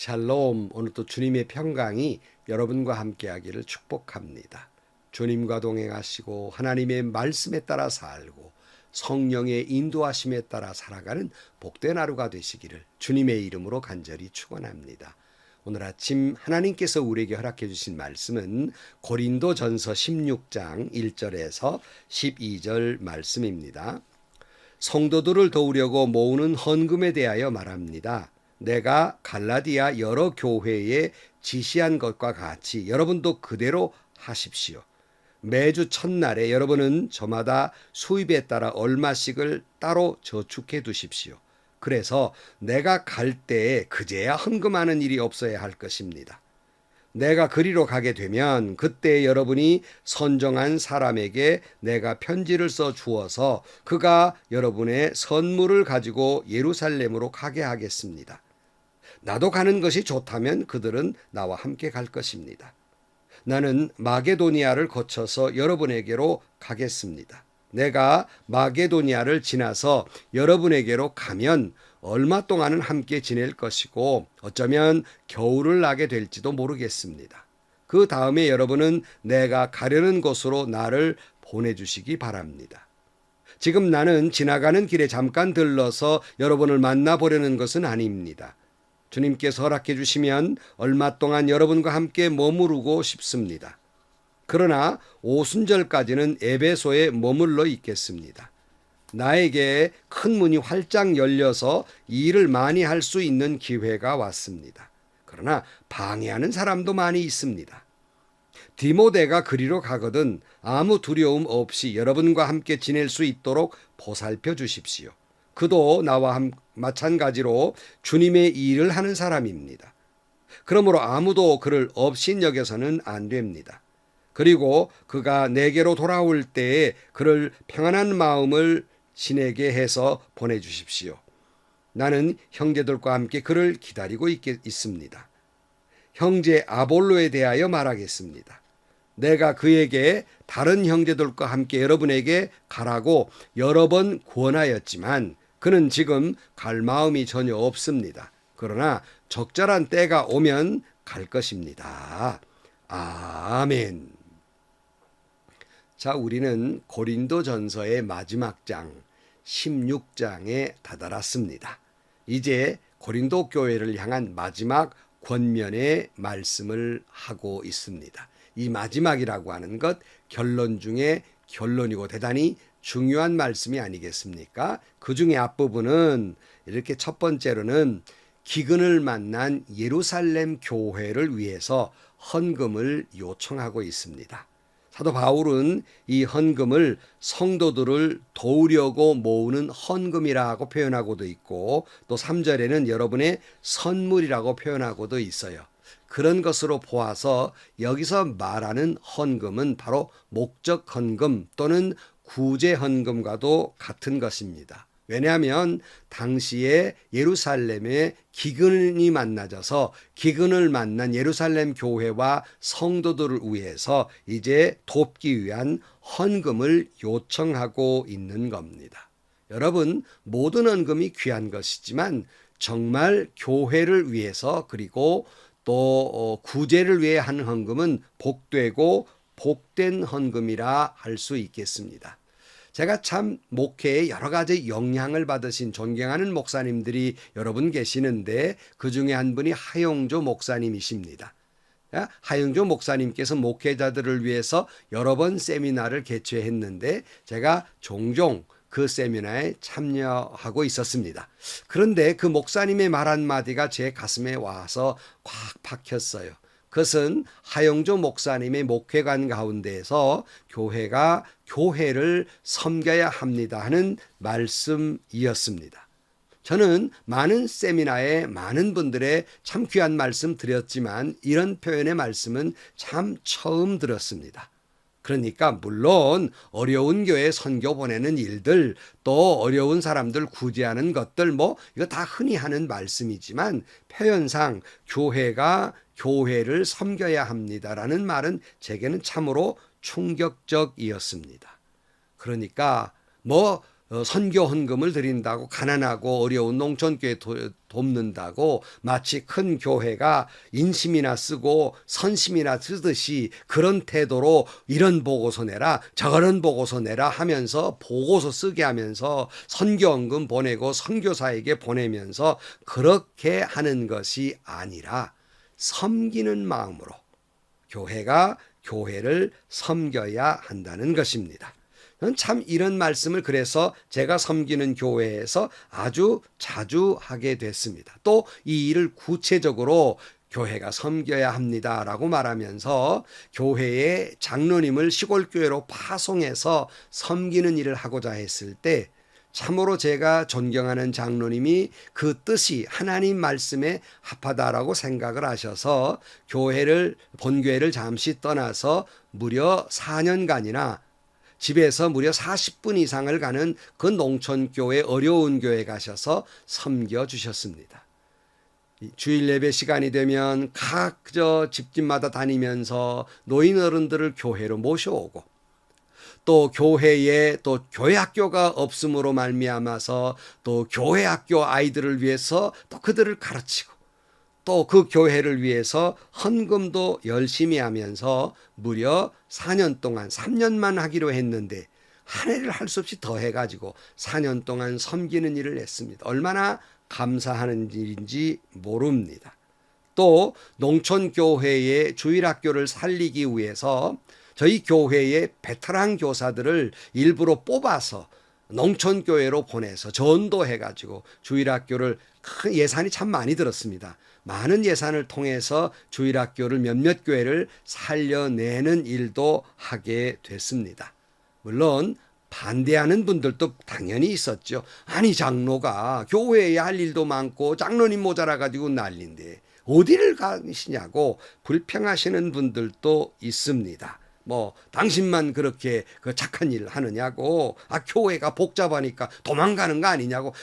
샬롬, 오늘도 주님의 평강이 여러분과 함께하기를 축복합니다. 주님과 동행하시고 하나님의 말씀에 따라 살고 성령의 인도하심에 따라 살아가는 복된 하루가 되시기를 주님의 이름으로 간절히 축원합니다. 오늘 아침 하나님께서 우리에게 허락해 주신 말씀은 고린도전서 16장 1절에서 12절 말씀입니다. 성도들을 도우려고 모으는 헌금에 대하여 말합니다. 내가 갈라디아 여러 교회에 지시한 것과 같이 여러분도 그대로 하십시오. 매주 첫날에 여러분은 저마다 수입에 따라 얼마씩을 따로 저축해 두십시오. 그래서 내가 갈 때에 그제야 헌금하는 일이 없어야 할 것입니다. 내가 그리로 가게 되면 그때 여러분이 선정한 사람에게 내가 편지를 써 주어서 그가 여러분의 선물을 가지고 예루살렘으로 가게 하겠습니다. 나도 가는 것이 좋다면 그들은 나와 함께 갈 것입니다. 나는 마게도니아를 거쳐서 여러분에게로 가겠습니다. 내가 마게도니아를 지나서 여러분에게로 가면 얼마 동안은 함께 지낼 것이고 어쩌면 겨울을 나게 될지도 모르겠습니다. 그 다음에 여러분은 내가 가려는 곳으로 나를 보내주시기 바랍니다. 지금 나는 지나가는 길에 잠깐 들러서 여러분을 만나보려는 것은 아닙니다. 주님께서 허락해 주시면 얼마 동안 여러분과 함께 머무르고 싶습니다. 그러나 오순절까지는 에베소에 머물러 있겠습니다. 나에게 큰 문이 활짝 열려서 일을 많이 할 수 있는 기회가 왔습니다. 그러나 방해하는 사람도 많이 있습니다. 디모데가 그리로 가거든 아무 두려움 없이 여러분과 함께 지낼 수 있도록 보살펴 주십시오. 그도 나와 마찬가지로 주님의 일을 하는 사람입니다. 그러므로 아무도 그를 업신여겨서는 안 됩니다. 그리고 그가 내게로 돌아올 때에 그를 평안한 마음을 지내게 해서 보내주십시오. 나는 형제들과 함께 그를 기다리고 있습니다. 형제 아볼로에 대하여 말하겠습니다. 내가 그에게 다른 형제들과 함께 여러분에게 가라고 여러 번 권하였지만 그는 지금 갈 마음이 전혀 없습니다. 그러나 적절한 때가 오면 갈 것입니다. 아멘. 자, 우리는 고린도전서의 마지막 장 16장에 다다랐습니다. 이제 고린도 교회를 향한 마지막 권면의 말씀을 하고 있습니다. 이 마지막이라고 하는 것 결론 중에 결론이고 대단히 중요한 말씀이 아니겠습니까? 그 중에 앞부분은 이렇게 첫 번째로는 기근을 만난 예루살렘 교회를 위해서 헌금을 요청하고 있습니다. 사도 바울은 이 헌금을 성도들을 도우려고 모으는 헌금이라고 표현하고도 있고 또 3절에는 여러분의 선물이라고 표현하고도 있어요. 그런 것으로 보아서 여기서 말하는 헌금은 바로 목적 헌금 또는 구제 헌금과도 같은 것입니다. 왜냐하면 당시에 예루살렘에 기근이 만나져서 기근을 만난 예루살렘 교회와 성도들을 위해서 이제 돕기 위한 헌금을 요청하고 있는 겁니다. 여러분, 모든 헌금이 귀한 것이지만 정말 교회를 위해서 그리고 또 구제를 위해 하는 헌금은 복되고 복된 헌금이라 할 수 있겠습니다. 제가 참 목회에 여러 가지 영향을 받으신 존경하는 목사님들이 여러분 계시는데 그 중에 한 분이 하용조 목사님이십니다. 하용조 목사님께서 목회자들을 위해서 여러 번 세미나를 개최했는데 제가 종종 그 세미나에 참여하고 있었습니다. 그런데 그 목사님의 말 한마디가 제 가슴에 와서 꽉 박혔어요. 그것은 하용조 목사님의 목회관 가운데에서 교회가 교회를 섬겨야 합니다 하는 말씀이었습니다. 저는 많은 세미나에 많은 분들의 참 귀한 말씀 드렸지만 이런 표현의 말씀은 참 처음 들었습니다. 그러니까 물론 어려운 교회 선교 보내는 일들 또 어려운 사람들 구제하는 것들 이거 다 흔히 하는 말씀이지만 표현상 교회가 교회를 섬겨야 합니다라는 말은 제게는 참으로 충격적이었습니다. 그러니까 선교 헌금을 드린다고 가난하고 어려운 농촌교회 돕는다고 마치 큰 교회가 인심이나 쓰고 선심이나 쓰듯이 그런 태도로 이런 보고서 내라 저런 보고서 내라 하면서 보고서 쓰게 하면서 선교 헌금 보내고 선교사에게 보내면서 그렇게 하는 것이 아니라 섬기는 마음으로 교회가 교회를 섬겨야 한다는 것입니다. 저는 참 이런 말씀을 그래서 제가 섬기는 교회에서 아주 자주 하게 됐습니다. 또 이 일을 구체적으로 교회가 섬겨야 합니다라고 말하면서 교회의 장로님을 시골교회로 파송해서 섬기는 일을 하고자 했을 때 참으로 제가 존경하는 장로님이 그 뜻이 하나님 말씀에 합하다라고 생각을 하셔서 본교회를 잠시 떠나서 무려 4년간이나 집에서 무려 40분 이상을 가는 그 농촌교회 어려운 교회 가셔서 섬겨주셨습니다. 주일 예배 시간이 되면 각 집집마다 다니면서 노인 어른들을 교회로 모셔오고 또 교회에 또 교회학교가 없음으로 말미암아서 또 교회학교 아이들을 위해서 또 그들을 가르치고 또 그 교회를 위해서 헌금도 열심히 하면서 무려 4년 동안 3년만 하기로 했는데 한 해를 할 수 없이 더 해가지고 4년 동안 섬기는 일을 했습니다. 얼마나 감사하는 일인지 모릅니다. 또 농촌교회의 주일학교를 살리기 위해서 저희 교회의 베테랑 교사들을 일부러 뽑아서 농촌교회로 보내서 전도해가지고 주일학교를 큰 예산이 참 많이 들었습니다. 많은 예산을 통해서 주일학교를 몇몇 교회를 살려내는 일도 하게 됐습니다. 물론 반대하는 분들도 당연히 있었죠. 아니 장로가 교회에 할 일도 많고 장로님 모자라 가지고 난리인데 어디를 가시냐고 불평하시는 분들도 있습니다. 당신만 그렇게 그 착한 일 하느냐고, 교회가 복잡하니까 도망가는 거 아니냐고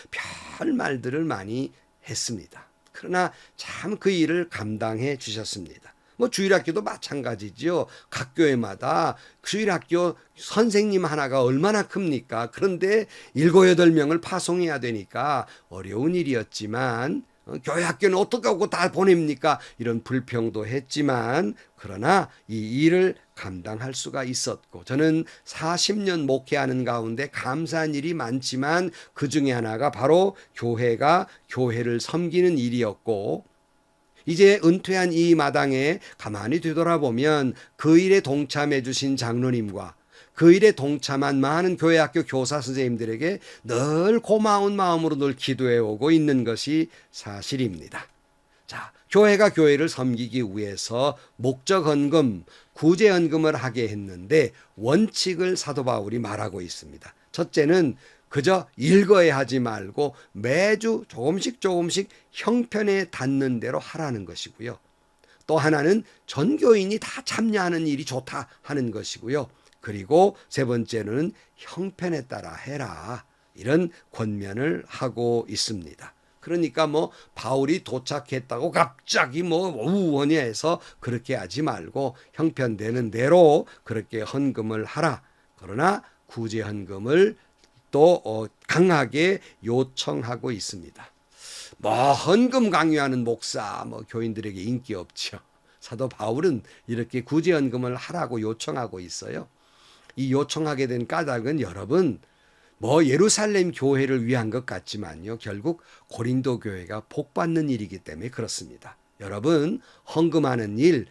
별 말들을 많이 했습니다. 그러나 참 그 일을 감당해 주셨습니다. 주일학교도 마찬가지죠. 각 교회마다 주일학교 선생님 하나가 얼마나 큽니까? 그런데 7, 8명을 파송해야 되니까 어려운 일이었지만 교회 학교는 어떻게 하고 다 보냅니까? 이런 불평도 했지만 그러나 이 일을 감당할 수가 있었고 저는 40년 목회하는 가운데 감사한 일이 많지만 그 중에 하나가 바로 교회가 교회를 섬기는 일이었고 이제 은퇴한 이 마당에 가만히 되돌아보면 그 일에 동참해 주신 장로님과 그 일에 동참한 많은 교회학교 교사 선생님들에게 늘 고마운 마음으로 늘 기도해 오고 있는 것이 사실입니다. 자, 교회가 교회를 섬기기 위해서 목적 헌금, 구제 헌금을 하게 했는데 원칙을 사도 바울이 말하고 있습니다. 첫째는 그저 일거에 하지 말고 매주 조금씩 형편에 닿는 대로 하라는 것이고요. 또 하나는 전교인이 다 참여하는 일이 좋다 하는 것이고요. 그리고 세 번째는 형편에 따라 해라. 이런 권면을 하고 있습니다. 그러니까 바울이 도착했다고 갑자기 우원히 해서 그렇게 하지 말고 형편되는 대로 그렇게 헌금을 하라. 그러나 구제 헌금을 또 강하게 요청하고 있습니다. 헌금 강요하는 목사, 교인들에게 인기 없죠. 사도 바울은 이렇게 구제 헌금을 하라고 요청하고 있어요. 이 요청하게 된 까닭은 여러분 예루살렘 교회를 위한 것 같지만요. 결국 고린도 교회가 복받는 일이기 때문에 그렇습니다. 여러분 헌금하는 일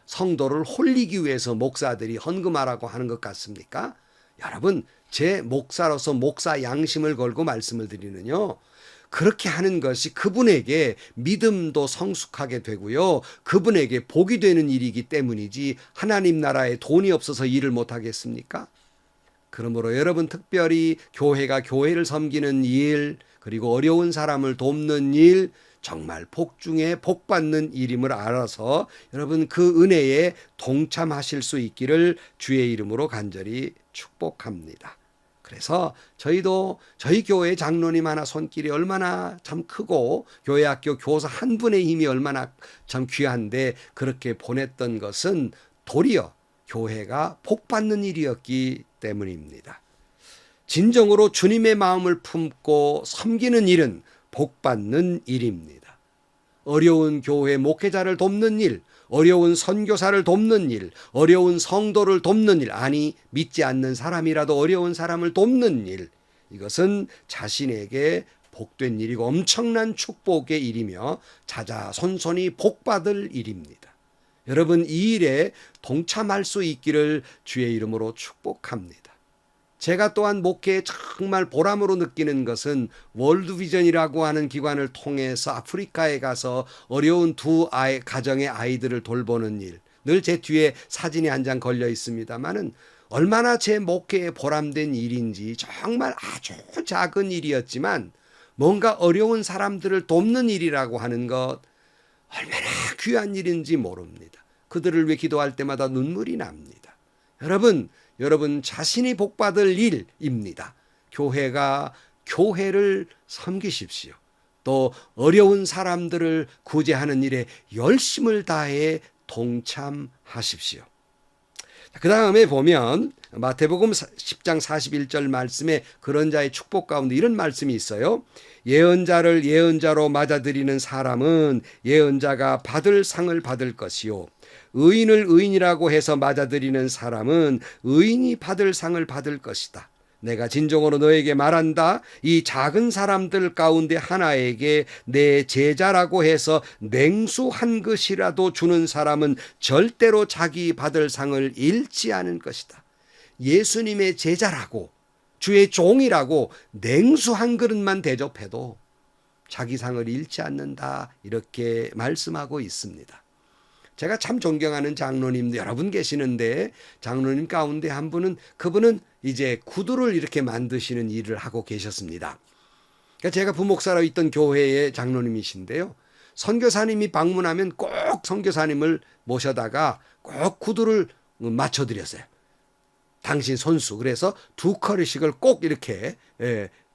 성도를 홀리기 위해서 목사들이 헌금하라고 하는 것 같습니까? 여러분 제 목사로서 목사 양심을 걸고 말씀을 드리는요. 그렇게 하는 것이 그분에게 믿음도 성숙하게 되고요. 그분에게 복이 되는 일이기 때문이지 하나님 나라에 돈이 없어서 일을 못하겠습니까? 그러므로 여러분 특별히 교회가 교회를 섬기는 일 그리고 어려운 사람을 돕는 일 정말 복 중에 복 받는 일임을 알아서 여러분 그 은혜에 동참하실 수 있기를 주의 이름으로 간절히 축복합니다. 그래서 저희도 저희 교회 장로님 하나 손길이 얼마나 참 크고 교회 학교 교사 한 분의 힘이 얼마나 참 귀한데 그렇게 보냈던 것은 도리어 교회가 복 받는 일이었기 때문입니다. 진정으로 주님의 마음을 품고 섬기는 일은 복받는 일입니다. 어려운 교회 목회자를 돕는 일, 어려운 선교사를 돕는 일, 어려운 성도를 돕는 일, 아니 믿지 않는 사람이라도 어려운 사람을 돕는 일, 이것은 자신에게 복된 일이고 엄청난 축복의 일이며 자자손손이 복받을 일입니다. 여러분, 이 일에 동참할 수 있기를 주의 이름으로 축복합니다. 제가 또한 목회에 정말 보람으로 느끼는 것은 월드비전이라고 하는 기관을 통해서 아프리카에 가서 어려운 두 가정의 아이들을 돌보는 일, 늘 제 뒤에 사진이 한 장 걸려 있습니다만은 얼마나 제 목회에 보람된 일인지, 정말 아주 작은 일이었지만 뭔가 어려운 사람들을 돕는 일이라고 하는 것 얼마나 귀한 일인지 모릅니다. 그들을 위해 기도할 때마다 눈물이 납니다. 여러분 자신이 복받을 일입니다. 교회가 교회를 섬기십시오. 또 어려운 사람들을 구제하는 일에 열심을 다해 동참하십시오. 그 다음에 보면 마태복음 10장 41절 말씀에 그런 자의 축복 가운데 이런 말씀이 있어요. 예언자를 예언자로 맞아들이는 사람은 예언자가 받을 상을 받을 것이요, 의인을 의인이라고 해서 맞아들이는 사람은 의인이 받을 상을 받을 것이다. 내가 진정으로 너에게 말한다. 이 작은 사람들 가운데 하나에게 내 제자라고 해서 냉수 한 그릇이라도 주는 사람은 절대로 자기 받을 상을 잃지 않을 것이다. 예수님의 제자라고, 주의 종이라고 냉수 한 그릇만 대접해도 자기 상을 잃지 않는다, 이렇게 말씀하고 있습니다. 제가 참 존경하는 장로님도 여러분 계시는데, 장로님 가운데 한 분은, 그분은 이제 구두를 이렇게 만드시는 일을 하고 계셨습니다. 그러니까 제가 부목사로 있던 교회의 장로님이신데요, 선교사님이 방문하면 꼭 선교사님을 모셔다가 꼭 구두를 맞춰드렸어요. 당신 손수. 그래서 2커리씩을 꼭 이렇게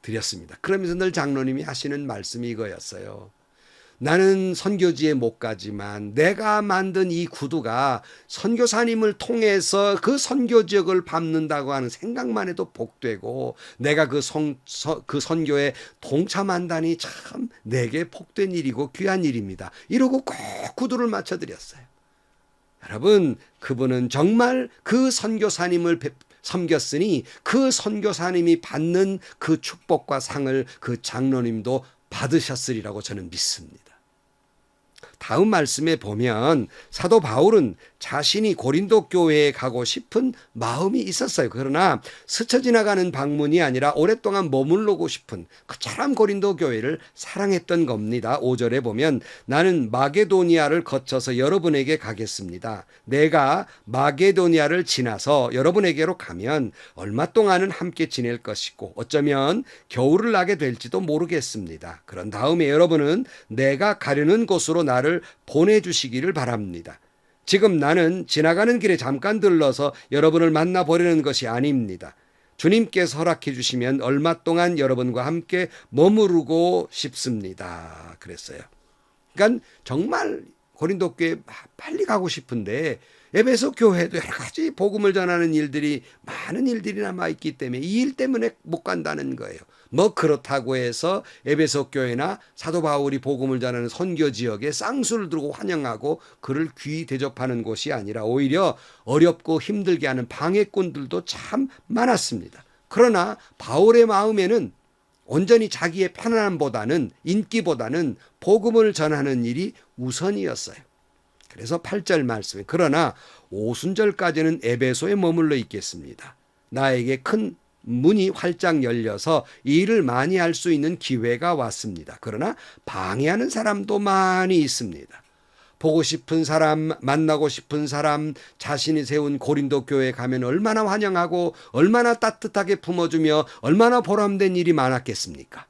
드렸습니다. 그러면서 늘 장로님이 하시는 말씀이 이거였어요. 나는 선교지에 못 가지만 내가 만든 이 구두가 선교사님을 통해서 그 선교 지역을 밟는다고 하는 생각만 해도 복되고, 내가 그 선교에 동참한다니 참 내게 복된 일이고 귀한 일입니다. 이러고 꼭 구두를 맞춰드렸어요. 여러분, 그분은 정말 그 선교사님을 섬겼으니 그 선교사님이 받는 그 축복과 상을 그 장로님도 받으셨으리라고 저는 믿습니다. 다음 말씀에 보면 사도 바울은 자신이 고린도 교회에 가고 싶은 마음이 있었어요. 그러나 스쳐 지나가는 방문이 아니라 오랫동안 머물러고 싶은 그처럼 고린도 교회를 사랑했던 겁니다. 5절에 보면 나는 마게도니아를 거쳐서 여러분에게 가겠습니다. 내가 마게도니아를 지나서 여러분에게로 가면 얼마 동안은 함께 지낼 것이고 어쩌면 겨울을 나게 될지도 모르겠습니다. 그런 다음에 여러분은 내가 가려는 곳으로 나를 보내주시기를 바랍니다. 지금 나는 지나가는 길에 잠깐 들러서 여러분을 만나보려는 것이 아닙니다. 주님께서 허락해 주시면 얼마 동안 여러분과 함께 머무르고 싶습니다. 그랬어요. 그러니까 정말 고린도 교회 빨리 가고 싶은데 에베소 교회도 여러 가지 복음을 전하는 일들이, 많은 일들이 남아있기 때문에 이 일 때문에 못 간다는 거예요. 뭐 그렇다고 해서 에베소 교회나 사도 바울이 복음을 전하는 선교 지역에 쌍수를 들고 환영하고 그를 귀히 대접하는 곳이 아니라 오히려 어렵고 힘들게 하는 방해꾼들도 참 많았습니다. 그러나 바울의 마음에는 온전히 자기의 편안함보다는, 인기보다는 복음을 전하는 일이 우선이었어요. 그래서 8절 말씀에 그러나 오순절까지는 에베소에 머물러 있겠습니다. 나에게 큰 문이 활짝 열려서 이 일을 많이 할 수 있는 기회가 왔습니다. 그러나 방해하는 사람도 많이 있습니다. 보고 싶은 사람, 만나고 싶은 사람, 자신이 세운 고린도 교회에 가면 얼마나 환영하고 얼마나 따뜻하게 품어주며 얼마나 보람된 일이 많았겠습니까?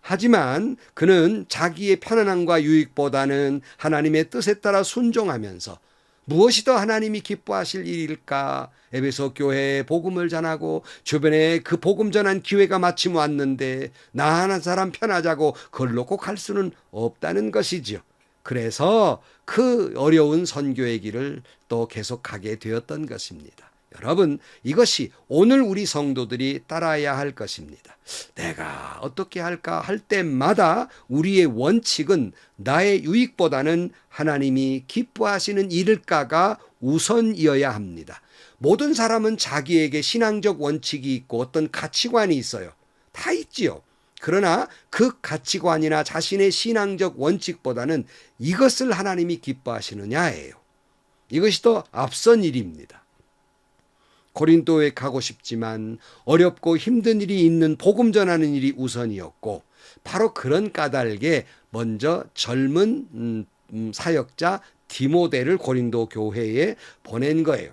하지만 그는 자기의 편안함과 유익보다는 하나님의 뜻에 따라 순종하면서 무엇이 더 하나님이 기뻐하실 일일까? 에베소 교회에 복음을 전하고 주변에 그 복음 전한 기회가 마침 왔는데 나 하나 사람 편하자고 그걸 놓고 갈 수는 없다는 것이지요. 그래서 그 어려운 선교의 길을 또 계속 가게 되었던 것입니다. 여러분, 이것이 오늘 우리 성도들이 따라야 할 것입니다. 내가 어떻게 할까 할 때마다 우리의 원칙은 나의 유익보다는 하나님이 기뻐하시는 일일까가 우선이어야 합니다. 모든 사람은 자기에게 신앙적 원칙이 있고 어떤 가치관이 있어요. 다 있지요. 그러나 그 가치관이나 자신의 신앙적 원칙보다는 이것을 하나님이 기뻐하시느냐예요. 이것이 더 앞선 일입니다. 고린도에 가고 싶지만 어렵고 힘든 일이 있는 복음 전하는 일이 우선이었고, 바로 그런 까닭에 먼저 젊은 사역자 디모데를 고린도 교회에 보낸 거예요.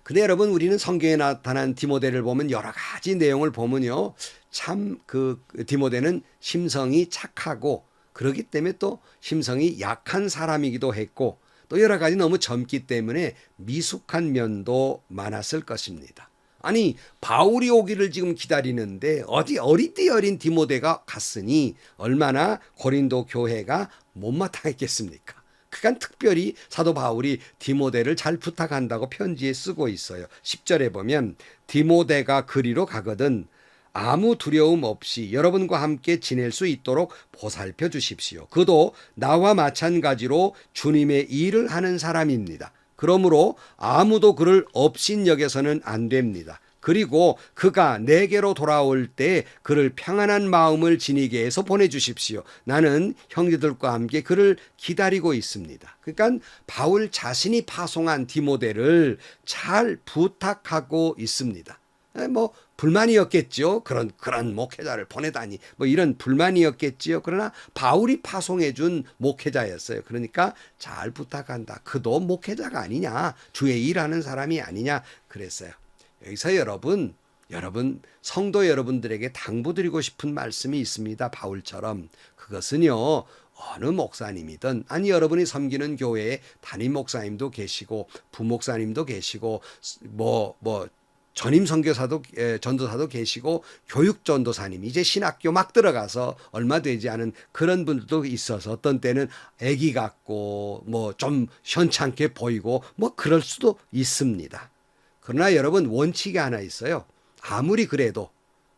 근데 여러분, 우리는 성경에 나타난 디모데를 보면 여러 가지 내용을 보면요, 참 그 디모데는 심성이 착하고 그렇기 때문에 또 심성이 약한 사람이기도 했고, 또 여러 가지 너무 젊기 때문에 미숙한 면도 많았을 것입니다. 아니, 바울이 오기를 지금 기다리는데 어디 어리띠 어린 디모데가 갔으니 얼마나 고린도 교회가 못마땅했겠습니까? 그간 특별히 사도 바울이 디모데를 잘 부탁한다고 편지에 쓰고 있어요. 10절에 보면 디모데가 그리로 가거든 아무 두려움 없이 여러분과 함께 지낼 수 있도록 보살펴 주십시오. 그도 나와 마찬가지로 주님의 일을 하는 사람입니다. 그러므로 아무도 그를 업신여겨서는 안 됩니다. 그리고 그가 내게로 돌아올 때 그를 평안한 마음을 지니게 해서 보내주십시오. 나는 형제들과 함께 그를 기다리고 있습니다. 그러니까 바울 자신이 파송한 디모데를 잘 부탁하고 있습니다. 뭐 불만이었겠죠. 그런 목회자를 보내다니 뭐 이런 불만이었겠지요. 그러나 바울이 파송해 준 목회자였어요. 그러니까 잘 부탁한다. 그도 목회자가 아니냐, 주의 일하는 사람이 아니냐 그랬어요. 여기서 여러분 성도 여러분들에게 당부드리고 싶은 말씀이 있습니다. 바울처럼. 그것은요, 어느 목사님이든, 아니 여러분이 섬기는 교회에 담임 목사님도 계시고 부목사님도 계시고 전임 선교사도 전도사도 계시고 교육 전도사님, 이제 신학교 막 들어가서 얼마 되지 않은 그런 분들도 있어서 어떤 때는 애기 같고 뭐 좀 현찮게 보이고 뭐 그럴 수도 있습니다. 그러나 여러분, 원칙이 하나 있어요. 아무리 그래도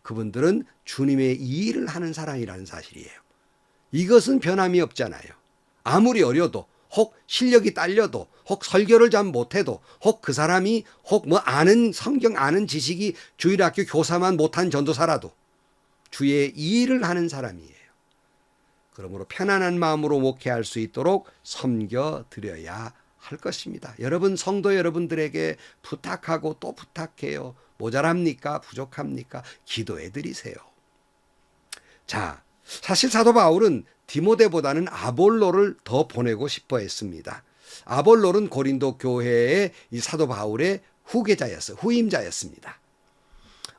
그분들은 주님의 일을 하는 사람이라는 사실이에요. 이것은 변함이 없잖아요. 아무리 어려도, 혹 실력이 딸려도, 혹 설교를 잘 못해도, 혹 그 사람이 혹 뭐 성경 아는 지식이 주일학교 교사만 못한 전도사라도 주의 일을 하는 사람이에요. 그러므로 편안한 마음으로 목회할 수 있도록 섬겨드려야 할 것입니다. 여러분, 성도 여러분들에게 부탁하고 또 부탁해요. 모자랍니까? 부족합니까? 기도해 드리세요. 자, 사실 사도 바울은 디모데보다는 아볼로를 더 보내고 싶어 했습니다. 아볼로는 고린도 교회의 이 사도 바울의 후임자였습니다.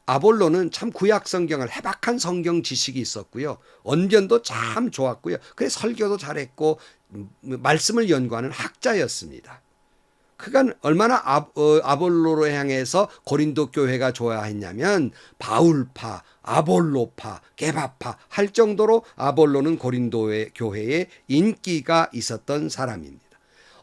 아볼로는 참 구약 성경을 해박한 성경 지식이 있었고요. 언변도 참 좋았고요. 그래서 설교도 잘했고 말씀을 연구하는 학자였습니다. 그간 얼마나 아볼로로 향해서 고린도 교회가 좋아했냐면 바울파, 아볼로파, 게바파 할 정도로 아볼로는 고린도 교회에 인기가 있었던 사람입니다.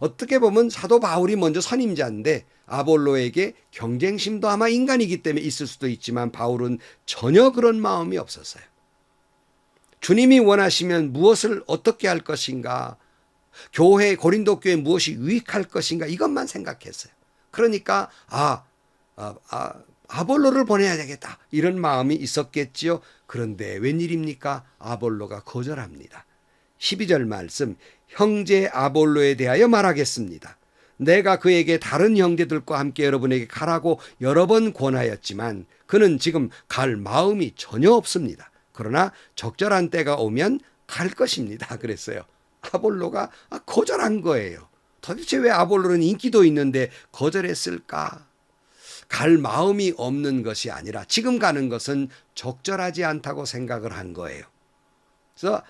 어떻게 보면 사도 바울이 먼저 선임자인데 아볼로에게 경쟁심도 아마 인간이기 때문에 있을 수도 있지만 바울은 전혀 그런 마음이 없었어요. 주님이 원하시면 무엇을 어떻게 할 것인가, 교회, 고린도 교회에 무엇이 유익할 것인가, 이것만 생각했어요. 그러니까 아볼로를 보내야 되겠다, 이런 마음이 있었겠지요. 그런데 웬일입니까? 아볼로가 거절합니다. 12절 말씀, 형제 아볼로에 대하여 말하겠습니다. 내가 그에게 다른 형제들과 함께 여러분에게 가라고 여러 번 권하였지만 그는 지금 갈 마음이 전혀 없습니다. 그러나 적절한 때가 오면 갈 것입니다. 그랬어요. 아볼로가 거절한 거예요. 도대체 왜 아볼로는 인기도 있는데 거절했을까? 갈 마음이 없는 것이 아니라 지금 가는 것은 적절하지 않다고 생각을 한 거예요. 그래서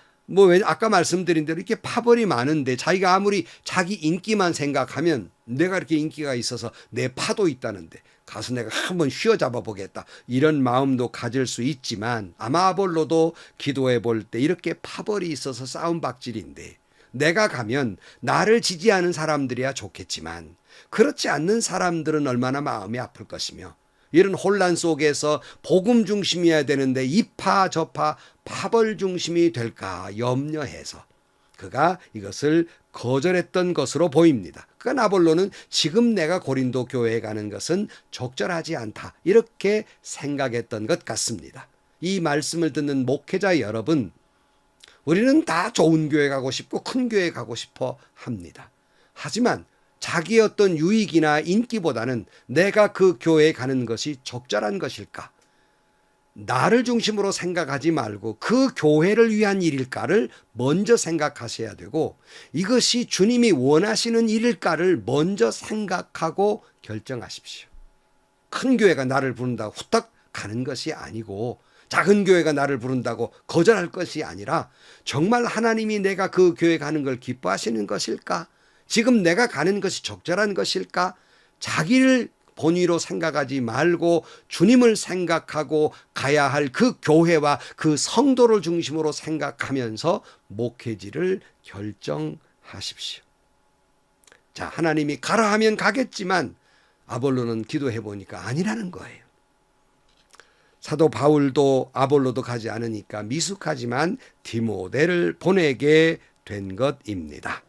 아까 말씀드린 대로 이렇게 파벌이 많은데 자기가 아무리 자기 인기만 생각하면, 내가 이렇게 인기가 있어서 내 파도 있다는데 가서 내가 한번 휘어잡아 보겠다, 이런 마음도 가질 수 있지만 아마 아볼로도 기도해 볼 때 이렇게 파벌이 있어서 싸움박질인데 내가 가면 나를 지지하는 사람들이야 좋겠지만 그렇지 않는 사람들은 얼마나 마음이 아플 것이며 이런 혼란 속에서 복음 중심이어야 되는데 이파 저파 파벌 중심이 될까 염려해서 그가 이것을 거절했던 것으로 보입니다. 그러니까 아볼로는 지금 내가 고린도 교회에 가는 것은 적절하지 않다 이렇게 생각했던 것 같습니다. 이 말씀을 듣는 목회자 여러분, 우리는 다 좋은 교회 가고 싶고 큰 교회 가고 싶어 합니다. 하지만 자기의 어떤 유익이나 인기보다는 내가 그 교회에 가는 것이 적절한 것일까? 나를 중심으로 생각하지 말고 그 교회를 위한 일일까를 먼저 생각하셔야 되고 이것이 주님이 원하시는 일일까를 먼저 생각하고 결정하십시오. 큰 교회가 나를 부른다고 후딱 가는 것이 아니고 작은 교회가 나를 부른다고 거절할 것이 아니라 정말 하나님이 내가 그 교회 가는 걸 기뻐하시는 것일까? 지금 내가 가는 것이 적절한 것일까? 자기를 본위로 생각하지 말고 주님을 생각하고 가야 할 그 교회와 그 성도를 중심으로 생각하면서 목회지를 결정하십시오. 자, 하나님이 가라 하면 가겠지만 아볼로는 기도해 보니까 아니라는 거예요. 사도 바울도 아볼로도 가지 않으니까 미숙하지만 디모데를 보내게 된 것입니다.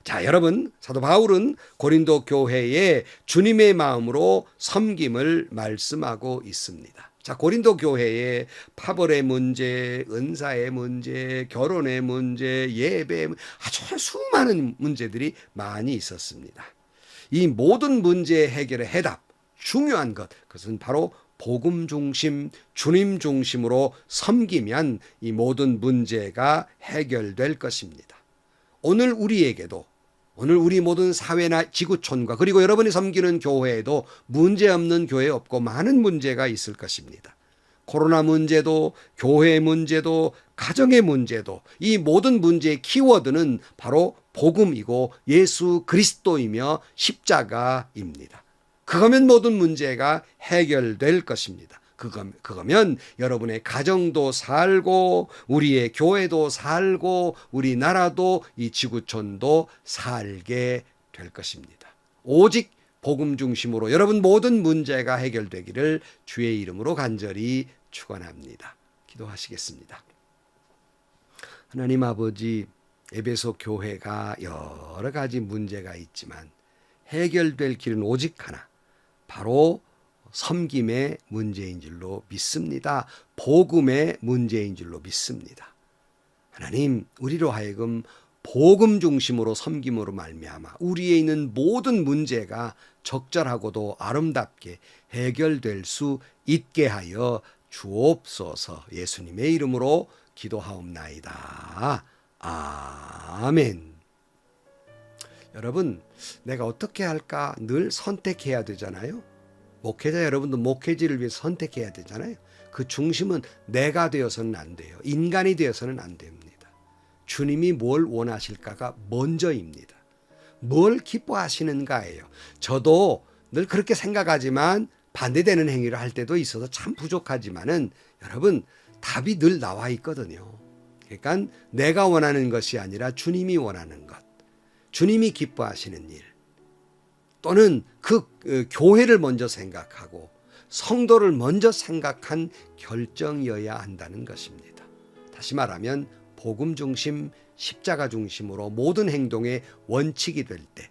자, 여러분, 사도 바울은 고린도 교회에 주님의 마음으로 섬김을 말씀하고 있습니다. 자, 고린도 교회에 파벌의 문제, 은사의 문제, 결혼의 문제, 예배, 아주 수많은 문제들이 많이 있었습니다. 이 모든 문제 해결의 해답, 중요한 것, 그것은 바로 복음 중심, 주님 중심으로 섬기면 이 모든 문제가 해결될 것입니다. 오늘 우리에게도 오늘 우리 모든 사회나 지구촌과 그리고 여러분이 섬기는 교회에도 문제없는 교회 없고 많은 문제가 있을 것입니다. 코로나 문제도 교회 문제도 가정의 문제도 이 모든 문제의 키워드는 바로 복음이고 예수 그리스도이며 십자가입니다. 그거면 모든 문제가 해결될 것입니다. 그거면 여러분의 가정도 살고 우리의 교회도 살고 우리나라도 이 지구촌도 살게 될 것입니다. 오직 복음 중심으로 여러분 모든 문제가 해결되기를 주의 이름으로 간절히 축원합니다. 기도하시겠습니다. 하나님 아버지, 에베소 교회가 여러 가지 문제가 있지만 해결될 길은 오직 하나, 바로 섬김의 문제인 줄로 믿습니다. 복음의 문제인 줄로 믿습니다. 하나님, 우리로 하여금 복음 중심으로 섬김으로 말미암아 우리에 있는 모든 문제가 적절하고도 아름답게 해결될 수 있게 하여 주옵소서. 예수님의 이름으로 기도하옵나이다. 아멘. 여러분, 내가 어떻게 할까 늘 선택해야 되잖아요. 목회자 여러분도 목회지를 위해 선택해야 되잖아요. 그 중심은 내가 되어서는 안 돼요. 인간이 되어서는 안 됩니다. 주님이 뭘 원하실까가 먼저입니다. 뭘 기뻐하시는가예요. 저도 늘 그렇게 생각하지만 반대되는 행위를 할 때도 있어서 참 부족하지만은 여러분, 답이 늘 나와 있거든요. 그러니까 내가 원하는 것이 아니라 주님이 원하는 것, 주님이 기뻐하시는 일, 또는 그 교회를 먼저 생각하고 성도를 먼저 생각한 결정이어야 한다는 것입니다. 다시 말하면 복음 중심, 십자가 중심으로 모든 행동의 원칙이 될 때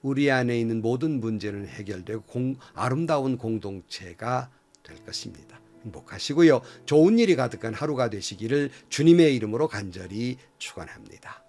우리 안에 있는 모든 문제는 해결되고 아름다운 공동체가 될 것입니다. 행복하시고요. 좋은 일이 가득한 하루가 되시기를 주님의 이름으로 간절히 축원합니다.